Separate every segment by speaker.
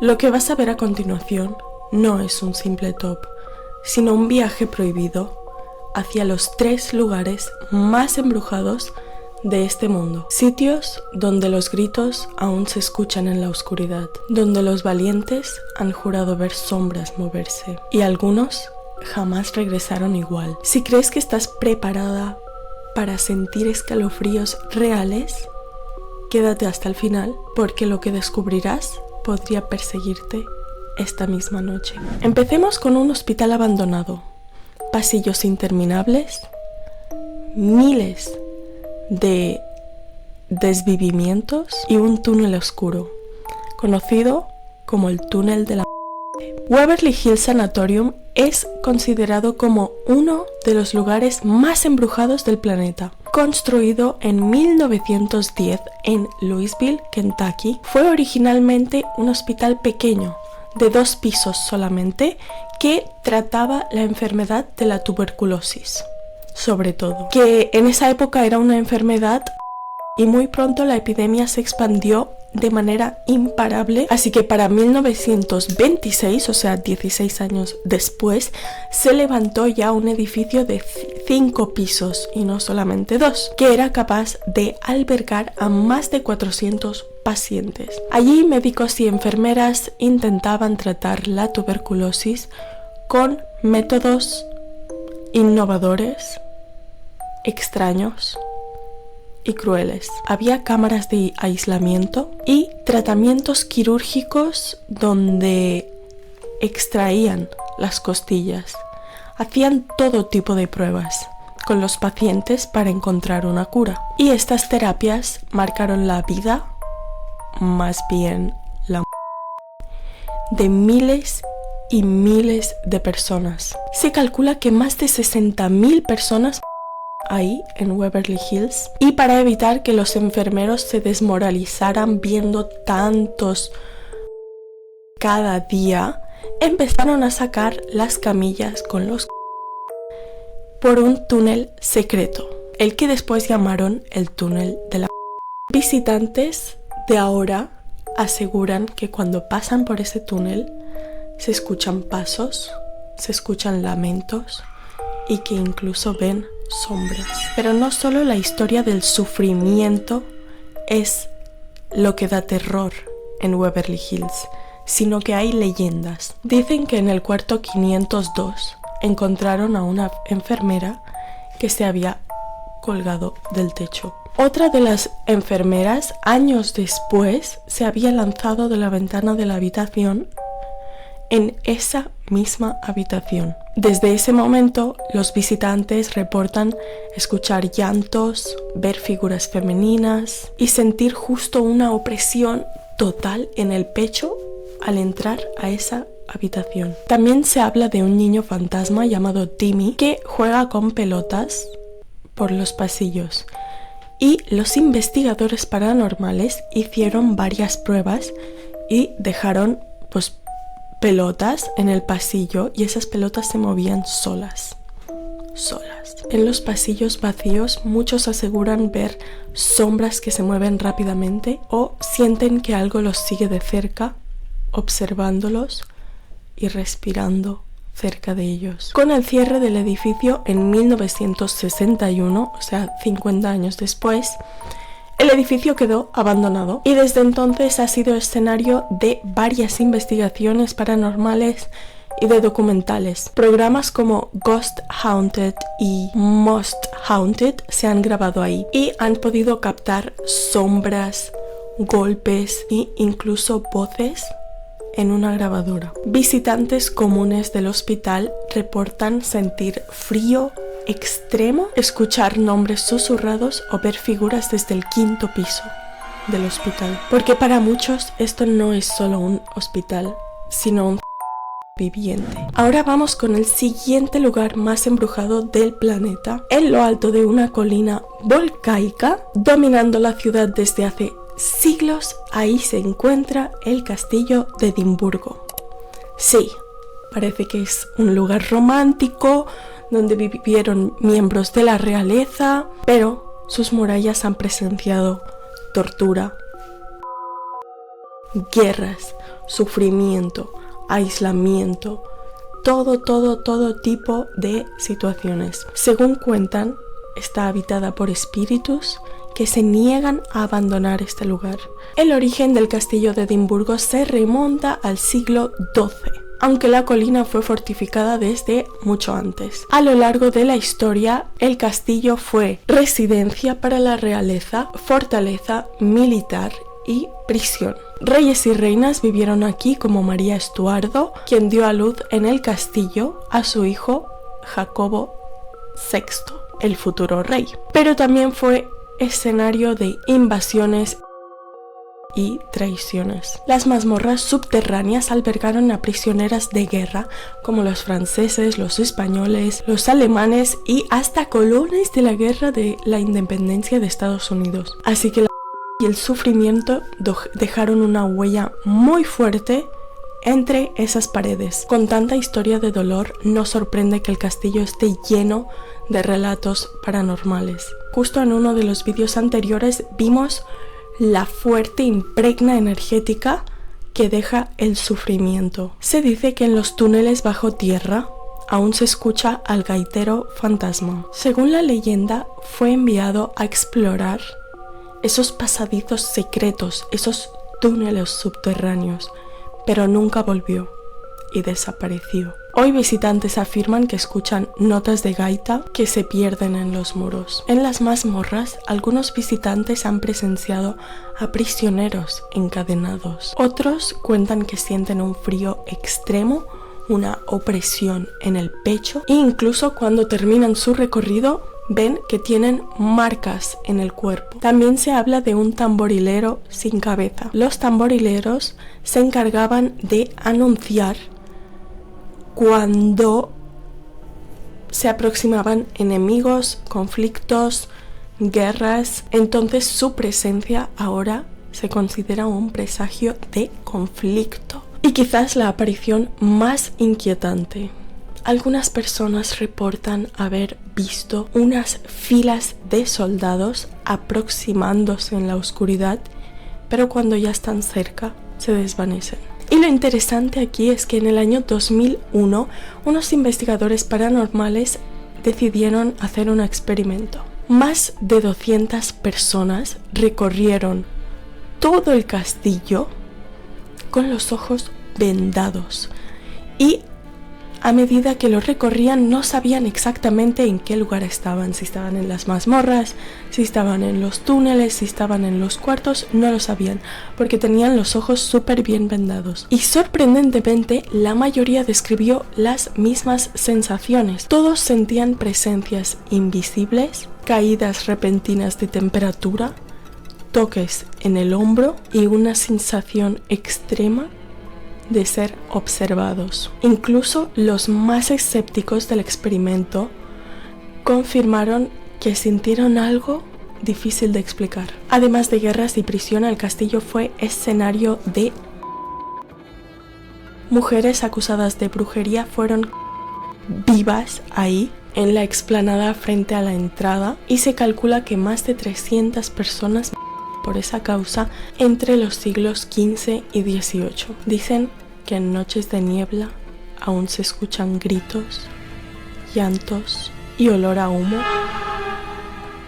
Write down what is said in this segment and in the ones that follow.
Speaker 1: Lo que vas a ver a continuación no es un simple top, sino un viaje prohibido hacia los 3 lugares más embrujados de este mundo. Sitios donde los gritos aún se escuchan en la oscuridad, donde los valientes han jurado ver sombras moverse y algunos jamás regresaron igual. Si crees que estás preparada para sentir escalofríos reales, quédate hasta el final porque lo que descubrirás podría perseguirte esta misma noche. Empecemos con un hospital abandonado, pasillos interminables, miles de desvivimientos y un túnel oscuro, conocido como el túnel de la muerte. Waverly Hills Sanatorium es considerado como uno de los lugares más embrujados del planeta. Construido en 1910 en Louisville, Kentucky, fue originalmente un hospital pequeño de 2 pisos solamente que trataba la enfermedad de la tuberculosis, sobre todo, que en esa época era una enfermedad y muy pronto la epidemia se expandió de manera imparable, así que para 1926, o sea 16 años después, se levantó ya un edificio de 5 pisos y no solamente 2, que era capaz de albergar a más de 400 pacientes. Allí médicos y enfermeras intentaban tratar la tuberculosis con métodos innovadores, extraños y crueles. Había cámaras de aislamiento y tratamientos quirúrgicos donde extraían las costillas. Hacían todo tipo de pruebas con los pacientes para encontrar una cura. Y estas terapias marcaron la vida, más bien la muerte, de miles y miles de personas. Se calcula que más de 60.000 personas ahí en Waverly Hills, y para evitar que los enfermeros se desmoralizaran viendo tantos cada día, empezaron a sacar las camillas con los por un túnel secreto, el que después llamaron el túnel de la Visitantes de ahora aseguran que cuando pasan por ese túnel se escuchan pasos, se escuchan lamentos y que incluso ven sombras. Pero no solo la historia del sufrimiento es lo que da terror en Waverly Hills, sino que hay leyendas. Dicen que en el cuarto 502 encontraron a una enfermera que se había colgado del techo. Otra de las enfermeras, años después, se había lanzado de la ventana de la habitación en esa misma habitación. Desde ese momento, los visitantes reportan escuchar llantos, ver figuras femeninas y sentir justo una opresión total en el pecho al entrar a esa habitación. También se habla de un niño fantasma llamado Timmy que juega con pelotas por los pasillos. Y los investigadores paranormales hicieron varias pruebas y dejaron pelotas en el pasillo y esas pelotas se movían solas. En los pasillos vacíos muchos aseguran ver sombras que se mueven rápidamente o sienten que algo los sigue de cerca, observándolos y respirando cerca de ellos. Con el cierre del edificio en 1961, o sea 50 años después, el edificio quedó abandonado y desde entonces ha sido escenario de varias investigaciones paranormales y de documentales. Programas como Ghost Haunted y Most Haunted se han grabado ahí y han podido captar sombras, golpes e incluso voces en una grabadora. Visitantes comunes del hospital reportan sentir frío extremo, escuchar nombres susurrados o ver figuras desde el 5º piso del hospital. Porque para muchos esto no es solo un hospital, sino un viviente. Ahora vamos con el siguiente lugar más embrujado del planeta. En lo alto de una colina volcáica, dominando la ciudad desde hace siglos, ahí se encuentra el castillo de Edimburgo. Sí, parece que es un lugar romántico donde vivieron miembros de la realeza, pero sus murallas han presenciado tortura, guerras, sufrimiento, aislamiento, todo tipo de situaciones. Según cuentan, está habitada por espíritus que se niegan a abandonar este lugar. El origen del castillo de Edimburgo se remonta al siglo XII, aunque la colina fue fortificada desde mucho antes. A lo largo de la historia, el castillo fue residencia para la realeza, fortaleza militar y prisión. Reyes y reinas vivieron aquí, como María Estuardo, quien dio a luz en el castillo a su hijo Jacobo VI, el futuro rey. Pero también fue escenario de invasiones y traiciones. Las mazmorras subterráneas albergaron a prisioneras de guerra como los franceses, los españoles, los alemanes y hasta colones de la guerra de la independencia de Estados Unidos. Así que y el sufrimiento dejaron una huella muy fuerte entre esas paredes. Con tanta historia de dolor, no sorprende que el castillo esté lleno de relatos paranormales. Justo en uno de los vídeos anteriores vimos la fuerte impregna energética que deja el sufrimiento. Se dice que en los túneles bajo tierra aún se escucha al gaitero fantasma. Según la leyenda, fue enviado a explorar esos pasadizos secretos, esos túneles subterráneos, pero nunca volvió y desapareció. Hoy visitantes afirman que escuchan notas de gaita que se pierden en los muros. En las mazmorras, algunos visitantes han presenciado a prisioneros encadenados. Otros cuentan que sienten un frío extremo, una opresión en el pecho e incluso cuando terminan su recorrido ven que tienen marcas en el cuerpo. También se habla de un tamborilero sin cabeza. Los tamborileros se encargaban de anunciar cuando se aproximaban enemigos, conflictos, guerras. Entonces su presencia ahora se considera un presagio de conflicto. Y quizás la aparición más inquietante. Algunas personas reportan haber visto unas filas de soldados aproximándose en la oscuridad, pero cuando ya están cerca se desvanecen. Y lo interesante aquí es que en el año 2001 unos investigadores paranormales decidieron hacer un experimento. Más de 200 personas recorrieron todo el castillo con los ojos vendados y a medida que lo recorrían no sabían exactamente en qué lugar estaban, si estaban en las mazmorras, si estaban en los túneles, si estaban en los cuartos, no lo sabían porque tenían los ojos súper bien vendados. Y sorprendentemente la mayoría describió las mismas sensaciones. Todos sentían presencias invisibles, caídas repentinas de temperatura, toques en el hombro y una sensación extrema de ser observados. Incluso los más escépticos del experimento confirmaron que sintieron algo difícil de explicar. Además de guerras y prisión, el castillo fue escenario de mujeres acusadas de brujería fueron vivas ahí en la explanada frente a la entrada y se calcula que más de 300 personas por esa causa entre los siglos XV y XVIII. Dicen que en noches de niebla aún se escuchan gritos, llantos y olor a humo,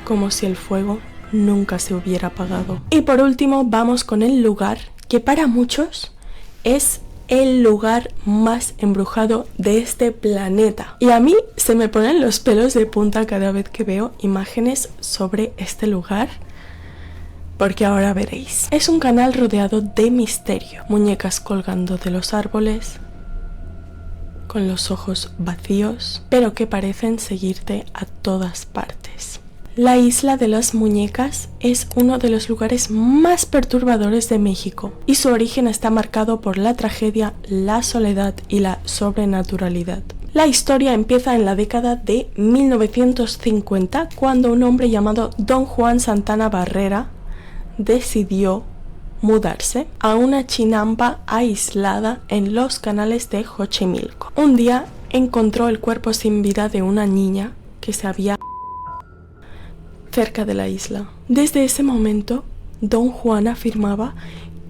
Speaker 1: como si el fuego nunca se hubiera apagado. Y por último vamos con el lugar que para muchos es el lugar más embrujado de este planeta. Y a mí se me ponen los pelos de punta cada vez que veo imágenes sobre este lugar, porque ahora veréis. Es un canal rodeado de misterio, muñecas colgando de los árboles, con los ojos vacíos, pero que parecen seguirte a todas partes. La isla de las muñecas es uno de los lugares más perturbadores de México y su origen está marcado por la tragedia, la soledad y la sobrenaturalidad. La historia empieza en la década de 1950 cuando un hombre llamado Don Juan Santana Barrera decidió mudarse a una chinampa aislada en los canales de Xochimilco. Un día encontró el cuerpo sin vida de una niña que se había cerca de la isla. Desde ese momento, Don Juan afirmaba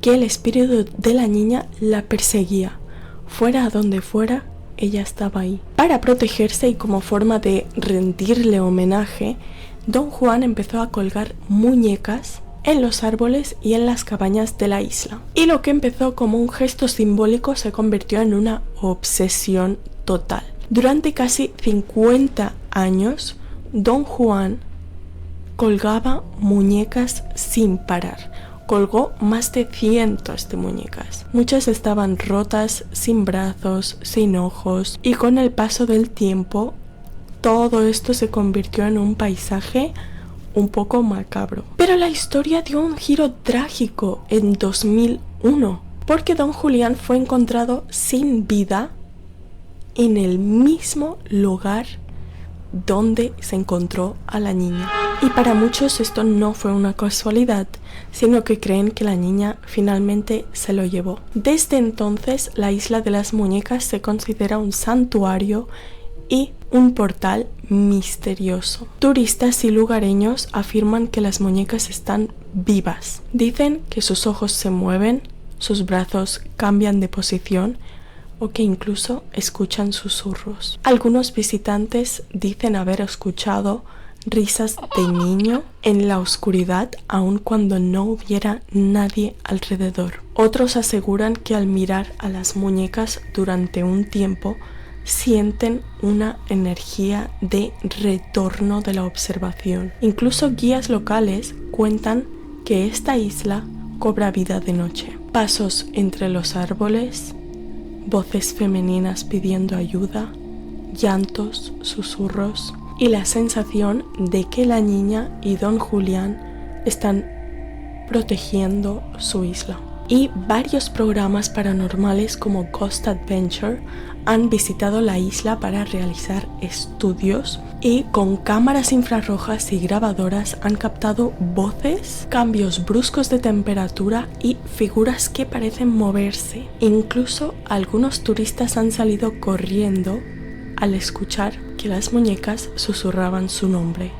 Speaker 1: que el espíritu de la niña la perseguía. Fuera a donde fuera, ella estaba ahí. Para protegerse y como forma de rendirle homenaje, Don Juan empezó a colgar muñecas en los árboles y en las cabañas de la isla. Y lo que empezó como un gesto simbólico se convirtió en una obsesión total. Durante casi 50 años, Don Juan colgaba muñecas sin parar. Colgó más de cientos de muñecas. Muchas estaban rotas, sin brazos, sin ojos, y con el paso del tiempo todo esto se convirtió en un paisaje un poco macabro. Pero la historia dio un giro trágico en 2001, porque Don Julián fue encontrado sin vida en el mismo lugar donde se encontró a la niña. Y para muchos esto no fue una casualidad, sino que creen que la niña finalmente se lo llevó. Desde entonces, la Isla de las Muñecas se considera un santuario y un portal misterioso. Turistas y lugareños afirman que las muñecas están vivas. Dicen que sus ojos se mueven, sus brazos cambian de posición o que incluso escuchan susurros. Algunos visitantes dicen haber escuchado risas de niño en la oscuridad aun cuando no hubiera nadie alrededor. Otros aseguran que al mirar a las muñecas durante un tiempo sienten una energía de retorno de la observación. Incluso guías locales cuentan que esta isla cobra vida de noche. Pasos entre los árboles, voces femeninas pidiendo ayuda, llantos, susurros y la sensación de que la niña y Don Julián están protegiendo su isla. Y varios programas paranormales como Ghost Adventure han visitado la isla para realizar estudios y con cámaras infrarrojas y grabadoras han captado voces, cambios bruscos de temperatura y figuras que parecen moverse. Incluso algunos turistas han salido corriendo al escuchar que las muñecas susurraban su nombre.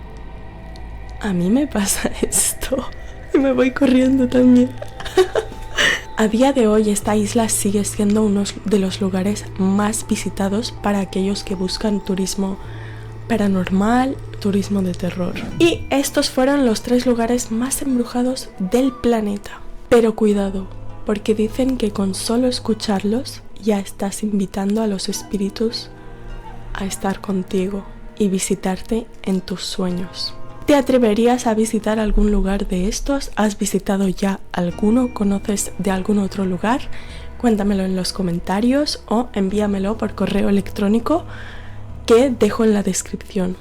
Speaker 1: A mí me pasa esto y me voy corriendo también. A día de hoy esta isla sigue siendo uno de los lugares más visitados para aquellos que buscan turismo paranormal, turismo de terror. Y estos fueron los 3 lugares más embrujados del planeta. Pero cuidado, porque dicen que con solo escucharlos ya estás invitando a los espíritus a estar contigo y visitarte en tus sueños. ¿Te atreverías a visitar algún lugar de estos? ¿Has visitado ya alguno? ¿Conoces de algún otro lugar? Cuéntamelo en los comentarios o envíamelo por correo electrónico que dejo en la descripción.